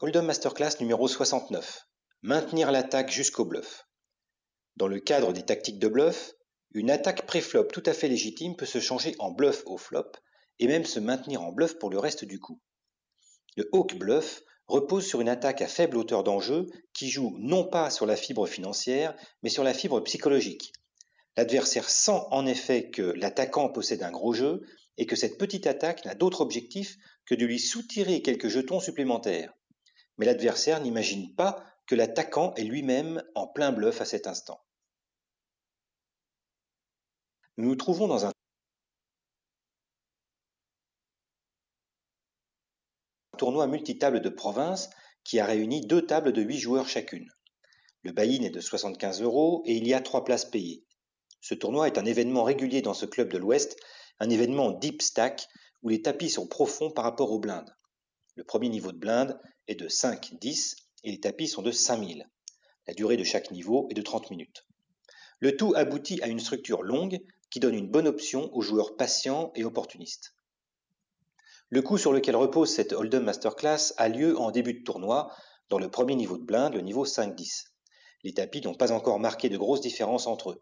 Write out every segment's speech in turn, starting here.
Hold'em Masterclass numéro 69. Maintenir l'attaque jusqu'au bluff. Dans le cadre des tactiques de bluff, une attaque pré-flop tout à fait légitime peut se changer en bluff au flop et même se maintenir en bluff pour le reste du coup. Le hawk bluff repose sur une attaque à faible hauteur d'enjeu qui joue non pas sur la fibre financière mais sur la fibre psychologique. L'adversaire sent en effet que l'attaquant possède un gros jeu et que cette petite attaque n'a d'autre objectif que de lui soutirer quelques jetons supplémentaires. Mais l'adversaire n'imagine pas que l'attaquant est lui-même en plein bluff à cet instant. Nous nous trouvons dans un tournoi multitable de province qui a réuni 2 tables de 8 joueurs chacune. Le buy-in est de 75 € et il y a 3 places payées. Ce tournoi est un événement régulier dans ce club de l'Ouest, un événement deep stack où les tapis sont profonds par rapport aux blindes. Le premier niveau de blinde est de 5-10 et les tapis sont de 5000. La durée de chaque niveau est de 30 minutes. Le tout aboutit à une structure longue qui donne une bonne option aux joueurs patients et opportunistes. Le coup sur lequel repose cette Hold'em Masterclass a lieu en début de tournoi, dans le premier niveau de blinde, le niveau 5-10. Les tapis n'ont pas encore marqué de grosses différences entre eux.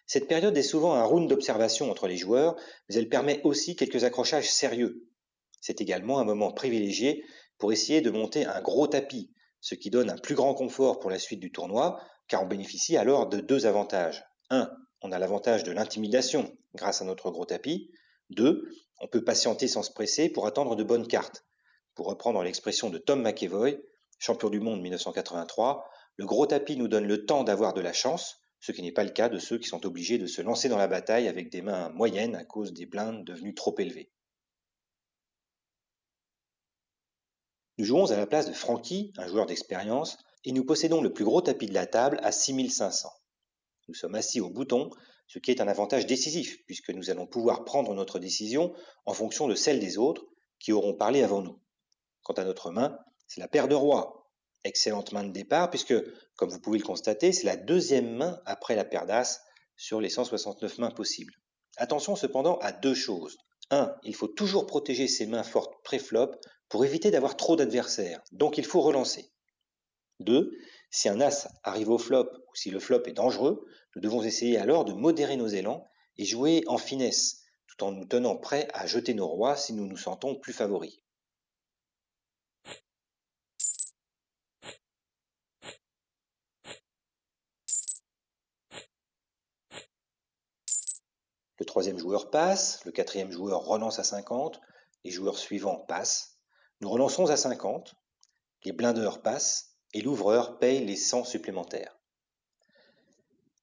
Cette période est souvent un round d'observation entre les joueurs, mais elle permet aussi quelques accrochages sérieux. C'est également un moment privilégié pour essayer de monter un gros tapis, ce qui donne un plus grand confort pour la suite du tournoi, car on bénéficie alors de 2 avantages. 1. On a l'avantage de l'intimidation grâce à notre gros tapis. 2. On peut patienter sans se presser pour attendre de bonnes cartes. Pour reprendre l'expression de Tom McEvoy, champion du monde 1983, le gros tapis nous donne le temps d'avoir de la chance, ce qui n'est pas le cas de ceux qui sont obligés de se lancer dans la bataille avec des mains moyennes à cause des blindes devenues trop élevées. Nous jouons à la place de Frankie, un joueur d'expérience, et nous possédons le plus gros tapis de la table à 6500. Nous sommes assis au bouton, ce qui est un avantage décisif, puisque nous allons pouvoir prendre notre décision en fonction de celle des autres qui auront parlé avant nous. Quant à notre main, c'est la paire de rois. Excellente main de départ, puisque, comme vous pouvez le constater, c'est la deuxième main après la paire d'as sur les 169 mains possibles. Attention cependant à 2 choses. 1. Il faut toujours protéger ses mains fortes pré-flop pour éviter d'avoir trop d'adversaires, donc il faut relancer. 2. Si un as arrive au flop ou si le flop est dangereux, nous devons essayer alors de modérer nos élans et jouer en finesse, tout en nous tenant prêts à jeter nos rois si nous nous sentons plus favoris. Le troisième joueur passe, le quatrième joueur relance à 50, les joueurs suivants passent. Nous relançons à 50, les blindeurs passent et l'ouvreur paye les 100 supplémentaires.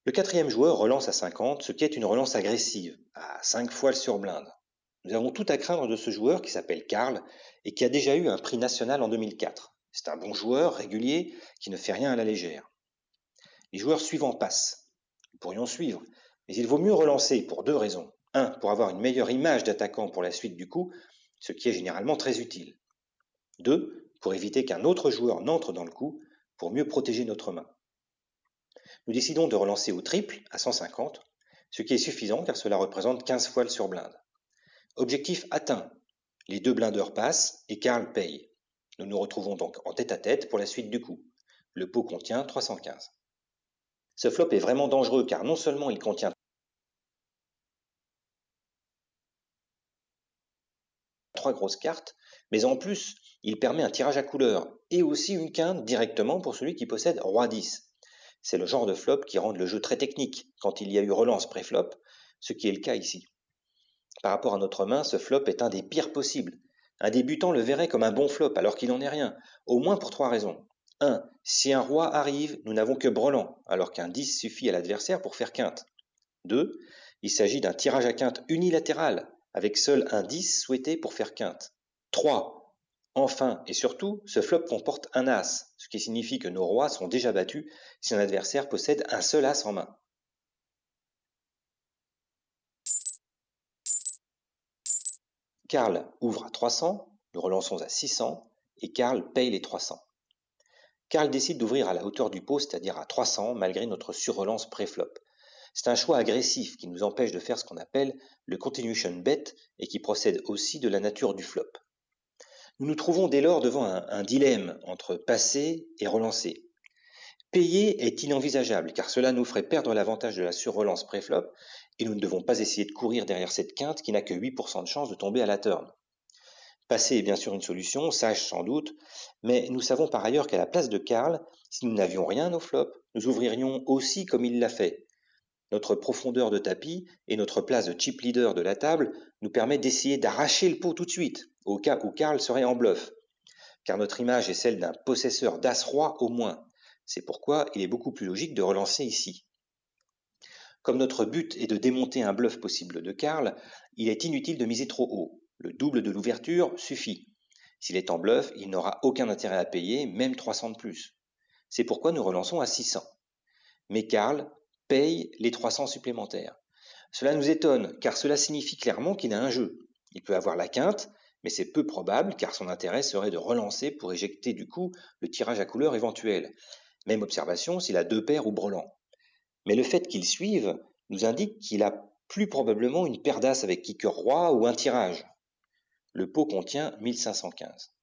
Le quatrième joueur relance à 50, ce qui est une relance agressive, à 5 fois le surblinde. Nous avons tout à craindre de ce joueur qui s'appelle Karl et qui a déjà eu un prix national en 2004. C'est un bon joueur, régulier, qui ne fait rien à la légère. Les joueurs suivants passent. Nous pourrions suivre, mais il vaut mieux relancer pour 2 raisons. 1. Pour avoir une meilleure image d'attaquant pour la suite du coup, ce qui est généralement très utile. 2. Pour éviter qu'un autre joueur n'entre dans le coup, pour mieux protéger notre main. Nous décidons de relancer au triple, à 150, ce qui est suffisant car cela représente 15 fois le surblinde. Objectif atteint. Les 2 blindeurs passent et Karl paye. Nous nous retrouvons donc en tête-à-tête pour la suite du coup. Le pot contient 315. Ce flop est vraiment dangereux car non seulement il contient 3 grosses cartes, mais en plus, il permet un tirage à couleur et aussi une quinte directement pour celui qui possède roi 10. C'est le genre de flop qui rend le jeu très technique quand il y a eu relance pré-flop, ce qui est le cas ici. Par rapport à notre main, ce flop est un des pires possibles. Un débutant le verrait comme un bon flop alors qu'il n'en est rien, au moins pour 3 raisons. 1. Si un roi arrive, nous n'avons que brelan, alors qu'un 10 suffit à l'adversaire pour faire quinte. 2. Il s'agit d'un tirage à quinte unilatéral, avec seul un 10 souhaité pour faire quinte. 3. Enfin et surtout, ce flop comporte un as, ce qui signifie que nos rois sont déjà battus si un adversaire possède un seul as en main. Karl ouvre à 300, nous relançons à 600 et Karl paye les 300. Karl décide d'ouvrir à la hauteur du pot, c'est-à-dire à 300, malgré notre surrelance pré-flop. C'est un choix agressif qui nous empêche de faire ce qu'on appelle le continuation bet et qui procède aussi de la nature du flop. Nous nous trouvons dès lors devant un dilemme entre passer et relancer. Payer est inenvisageable car cela nous ferait perdre l'avantage de la surrelance pré-flop et nous ne devons pas essayer de courir derrière cette quinte qui n'a que 8% de chance de tomber à la turn. Passer est bien sûr une solution, sage sans doute, mais nous savons par ailleurs qu'à la place de Karl, si nous n'avions rien au flop, nous ouvririons aussi comme il l'a fait. Notre profondeur de tapis et notre place de chip leader de la table nous permet d'essayer d'arracher le pot tout de suite, au cas où Karl serait en bluff, car notre image est celle d'un possesseur d'as-roi au moins. C'est pourquoi il est beaucoup plus logique de relancer ici. Comme notre but est de démonter un bluff possible de Karl, il est inutile de miser trop haut. Le double de l'ouverture suffit. S'il est en bluff, il n'aura aucun intérêt à payer, même 300 de plus. C'est pourquoi nous relançons à 600. Mais Karl paye les 300 supplémentaires. Cela nous étonne, car cela signifie clairement qu'il a un jeu. Il peut avoir la quinte, mais c'est peu probable, car son intérêt serait de relancer pour éjecter du coup le tirage à couleur éventuel. Même observation s'il a deux paires ou brelan. Mais le fait qu'il suive nous indique qu'il a plus probablement une paire d'as avec kicker roi ou un tirage. Le pot contient 1515.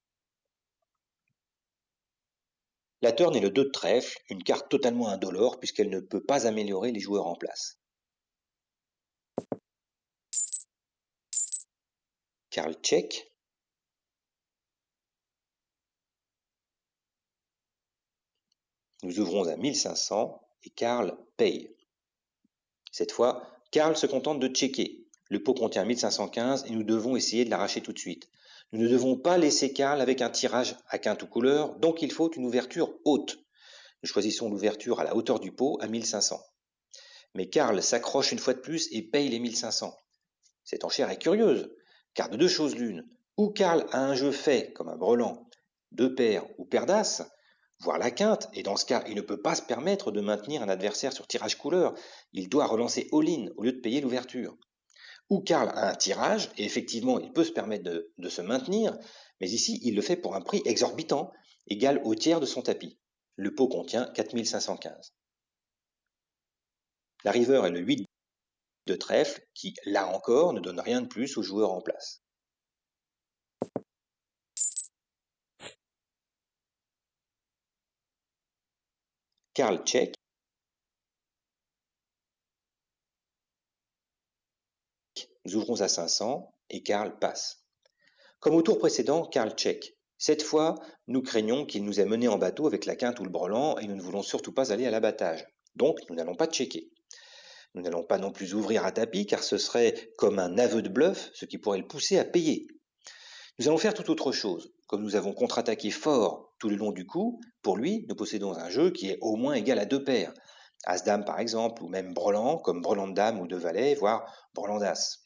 La turn est le 2 de trèfle, une carte totalement indolore puisqu'elle ne peut pas améliorer les joueurs en place. Karl check. Nous ouvrons à 1500 et Karl paye. Cette fois, Karl se contente de checker. Le pot contient 1515 et nous devons essayer de l'arracher tout de suite. Nous ne devons pas laisser Karl avec un tirage à quinte ou couleur, donc il faut une ouverture haute. Nous choisissons l'ouverture à la hauteur du pot à 1500. Mais Karl s'accroche une fois de plus et paye les 1500. Cette enchère est curieuse, car de deux choses l'une, ou Karl a un jeu fait, comme un brelan, deux paires ou paire d'as, voire la quinte, et dans ce cas, il ne peut pas se permettre de maintenir un adversaire sur tirage couleur, il doit relancer all-in au lieu de payer l'ouverture. Ou Karl a un tirage, et effectivement, il peut se permettre de se maintenir, mais ici, il le fait pour un prix exorbitant, égal au tiers de son tapis. Le pot contient 4515. La river est le 8 de trèfle, qui, là encore, ne donne rien de plus aux joueurs en place. Karl check. Nous ouvrons à 500 et Karl passe. Comme au tour précédent, Karl check. Cette fois, nous craignons qu'il nous ait mené en bateau avec la quinte ou le brelan et nous ne voulons surtout pas aller à l'abattage. Donc, nous n'allons pas checker. Nous n'allons pas non plus ouvrir à tapis car ce serait comme un aveu de bluff, ce qui pourrait le pousser à payer. Nous allons faire tout autre chose. Comme nous avons contre-attaqué fort tout le long du coup, pour lui, nous possédons un jeu qui est au moins égal à deux paires. As-dame par exemple, ou même brelan, comme brelan de dame ou de valet, voire brelan d'as.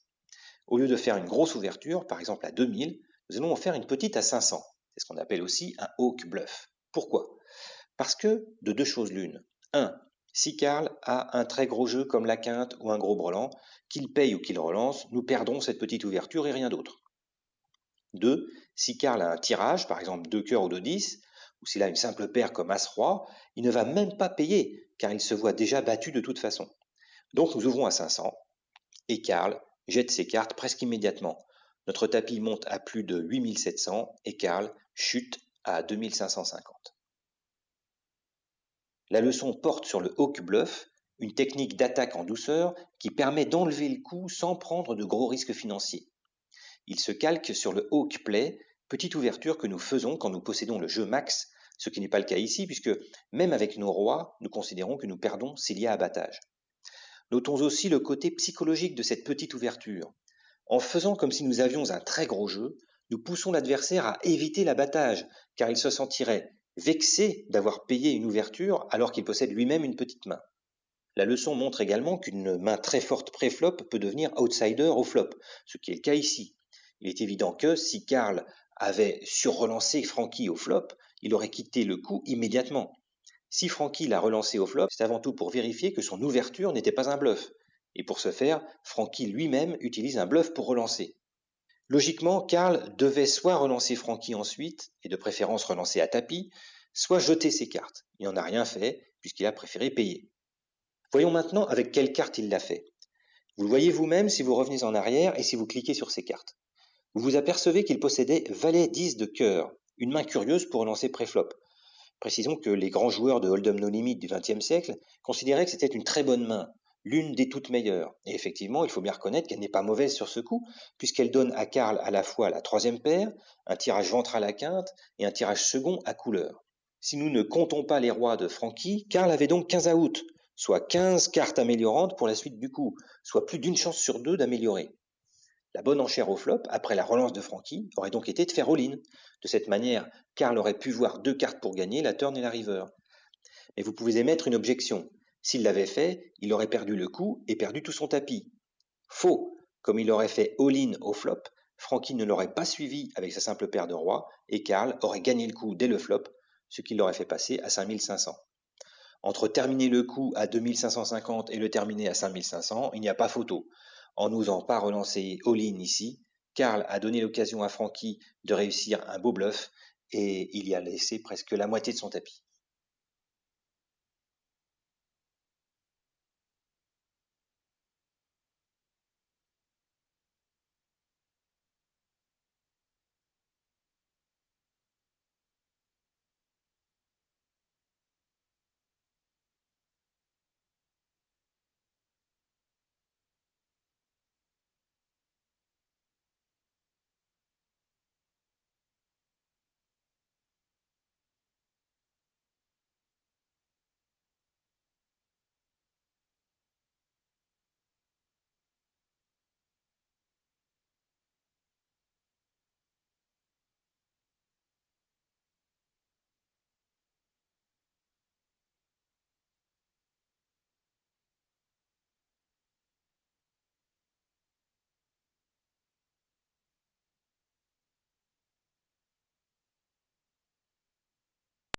Au lieu de faire une grosse ouverture, par exemple à 2000, nous allons en faire une petite à 500. C'est ce qu'on appelle aussi un hawk bluff. Pourquoi? Parce que de deux choses l'une. 1. Si Karl a un très gros jeu comme la quinte ou un gros brelan, qu'il paye ou qu'il relance, nous perdrons cette petite ouverture et rien d'autre. 2. Si Karl a un tirage, par exemple 2 cœurs ou 2 10, ou s'il a une simple paire comme As-Roi, il ne va même pas payer, car il se voit déjà battu de toute façon. Donc nous ouvrons à 500, et Karl jette ses cartes presque immédiatement. Notre tapis monte à plus de 8700, et Karl chute à 2550. La leçon porte sur le hawk bluff, une technique d'attaque en douceur qui permet d'enlever le coup sans prendre de gros risques financiers. Il se calque sur le hawk play, petite ouverture que nous faisons quand nous possédons le jeu max, ce qui n'est pas le cas ici puisque même avec nos rois, nous considérons que nous perdons s'il y a abattage. Notons aussi le côté psychologique de cette petite ouverture. En faisant comme si nous avions un très gros jeu, nous poussons l'adversaire à éviter l'abattage, car il se sentirait vexé d'avoir payé une ouverture alors qu'il possède lui-même une petite main. La leçon montre également qu'une main très forte pré-flop peut devenir outsider au flop, ce qui est le cas ici. Il est évident que si Karl avait surrelancé Francky au flop, il aurait quitté le coup immédiatement. Si Francky l'a relancé au flop, c'est avant tout pour vérifier que son ouverture n'était pas un bluff. Et pour ce faire, Francky lui-même utilise un bluff pour relancer. Logiquement, Karl devait soit relancer Francky ensuite, et de préférence relancer à tapis, soit jeter ses cartes. Il n'en a rien fait, puisqu'il a préféré payer. Voyons maintenant avec quelle carte il l'a fait. Vous le voyez vous-même si vous revenez en arrière et si vous cliquez sur ces cartes. Vous vous apercevez qu'il possédait valet 10 de cœur, une main curieuse pour relancer préflop. Précisons que les grands joueurs de Hold'em No Limit du XXe siècle considéraient que c'était une très bonne main, l'une des toutes meilleures. Et effectivement, il faut bien reconnaître qu'elle n'est pas mauvaise sur ce coup, puisqu'elle donne à Karl à la fois la troisième paire, un tirage ventral à quinte et un tirage second à couleur. Si nous ne comptons pas les rois de Francky, Karl avait donc 15 outs, soit 15 cartes améliorantes pour la suite du coup, soit plus d'une chance sur deux d'améliorer. La bonne enchère au flop, après la relance de Francky, aurait donc été de faire all-in. De cette manière, Karl aurait pu voir deux cartes pour gagner, la turn et la river. Mais vous pouvez émettre une objection. S'il l'avait fait, il aurait perdu le coup et perdu tout son tapis. Faux. Comme il aurait fait all-in au flop, Francky ne l'aurait pas suivi avec sa simple paire de rois et Karl aurait gagné le coup dès le flop, ce qui l'aurait fait passer à 5500. Entre terminer le coup à 2550 et le terminer à 5500, il n'y a pas photo. En n'osant pas relancer all-in ici, Karl a donné l'occasion à Francky de réussir un beau bluff et il y a laissé presque la moitié de son tapis.